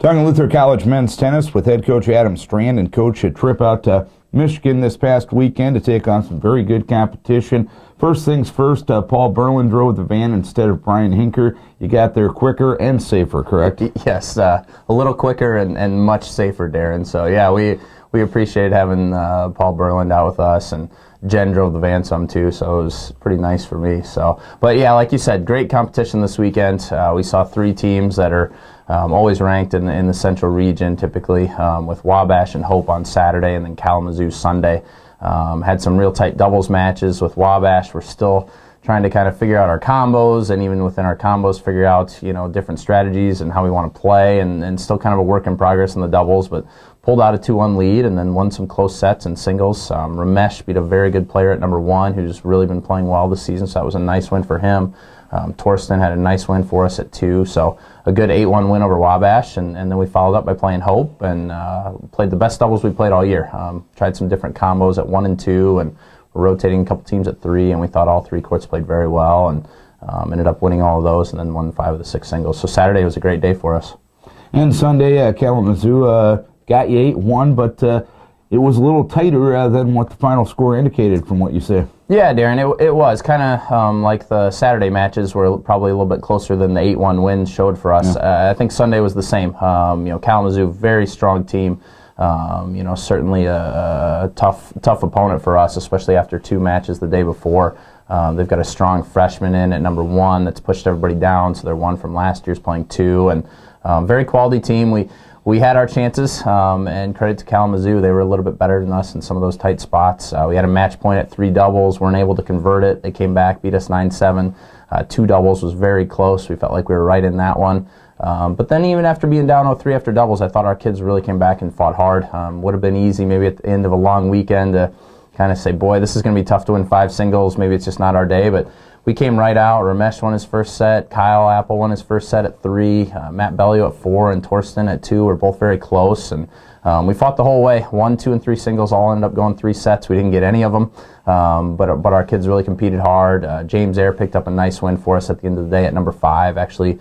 Talking Luther College men's tennis with head coach Adam Strand, and coach, a trip out to Michigan this past weekend to take on some very good competition. First things first, Paul Berlin drove the van instead of Brian Hinker. You got there quicker and safer, correct? Yes, a little quicker and much safer, Darren. So yeah, we appreciate having Paul Berlin out with us, and Jen drove the van some too, so it was pretty nice for me. So, but yeah, like you said, great competition this weekend. We saw 3 teams that are always ranked in the central region, typically, with Wabash and Hope on Saturday, and then Kalamazoo Sunday. Had some real tight doubles matches with Wabash. We're still trying to kind of figure out our combos, and even within our combos figure out, different strategies and how we want to play, and still kind of a work in progress in the doubles, but pulled out a 2-1 lead and then won some close sets in singles. Ramesh beat a very good player at number 1 who's really been playing well this season, so that was a nice win for him. Torsten had a nice win for us at 2, so a good 8-1 win over Wabash, and then we followed up by playing Hope and played the best doubles we played all year. Tried some different combos at 1 and 2, and we're rotating a couple teams at 3, and we thought all 3 courts played very well, and ended up winning all of those, and then won 5 of the 6 singles. So Saturday was a great day for us. And Sunday, Kalamazoo got you 8-1, but it was a little tighter than what the final score indicated from what you say. Yeah, Darren, it was kind of like the Saturday matches were probably a little bit closer than the 8-1 wins showed for us. Yeah. I think Sunday was the same. Kalamazoo, very strong team. Certainly a tough opponent for us, especially after 2 matches the day before. They've got a strong freshman in at number 1 that's pushed everybody down, so they're 1 from last year's playing 2, and very quality team. We had our chances, and credit to Kalamazoo, they were a little bit better than us in some of those tight spots. We had a match point at 3 doubles, weren't able to convert it. They came back, beat us 9-7. 2 doubles was very close. We felt like we were right in that one. But then even after being down 0-3 after doubles, I thought our kids really came back and fought hard. Would have been easy maybe at the end of a long weekend to kind of say, boy, this is going to be tough to win 5 singles. Maybe it's just not our day, but we came right out. Ramesh won his first set. Kyle Apple won his first set at 3. Matt Bellio at 4 and Torsten at 2 were both very close. And we fought the whole way. 1, 2, and 3 singles all ended up going 3 sets. We didn't get any of them, but our kids really competed hard. James Ayer picked up a nice win for us at the end of the day at number 5. Actually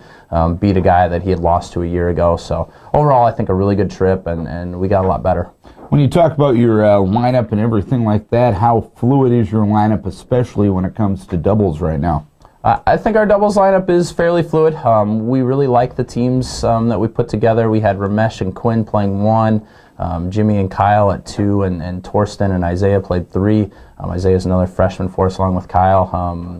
beat a guy that he had lost to a year ago. So overall, I think a really good trip, and we got a lot better. When you talk about your lineup and everything like that, how fluid is your lineup, especially when it comes to doubles right now? I think our doubles lineup is fairly fluid. We really like the teams that we put together. We had Ramesh and Quinn playing 1, Jimmy and Kyle at 2, and Torsten and Isaiah played 3. Isaiah's another freshman for us along with Kyle.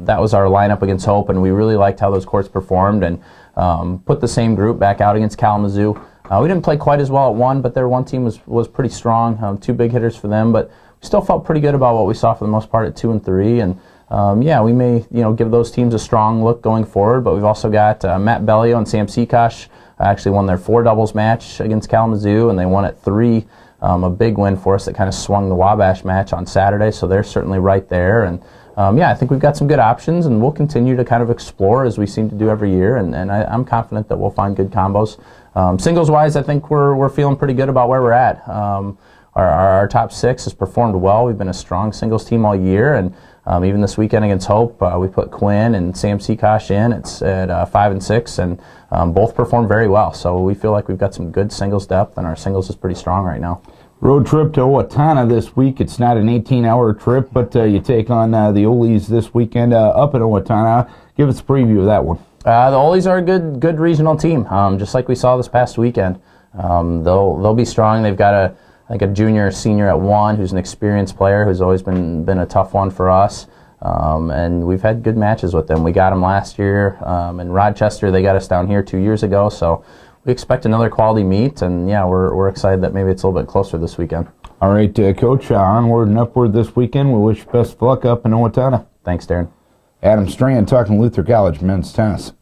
That was our lineup against Hope, and we really liked how those courts performed, and put the same group back out against Kalamazoo. We didn't play quite as well at 1, but their 1 team was pretty strong. 2 big hitters for them, but we still felt pretty good about what we saw for the most part at 2 and 3. And yeah, we may give those teams a strong look going forward. But we've also got Matt Bellio and Sam Seakosh actually won their 4 doubles match against Kalamazoo, and they won at 3. A big win for us that kind of swung the Wabash match on Saturday. So they're certainly right there. And yeah, I think we've got some good options, and we'll continue to kind of explore as we seem to do every year. And I'm confident that we'll find good combos. Singles-wise, I think we're feeling pretty good about where we're at. Our top 6 has performed well. We've been a strong singles team all year, and even this weekend against Hope, we put Quinn and Sam Seakosh in at 5 and 6, and both performed very well. So we feel like we've got some good singles depth, and our singles is pretty strong right now. Road trip to Owatonna this week. It's not an 18-hour trip, but you take on the Oles this weekend up at Owatonna. Give us a preview of that one. The Oles are a good regional team, just like we saw this past weekend. They'll be strong. They've got a junior or senior at 1 who's an experienced player who's always been a tough one for us. And we've had good matches with them. We got them last year in Rochester. They got us down here 2 years ago. So we expect another quality meet, and yeah, we're excited that maybe it's a little bit closer this weekend. All right, Coach, onward and upward this weekend. We wish you best of luck up in Owatonna. Thanks, Darren. Adam Strand talking Luther College men's tennis.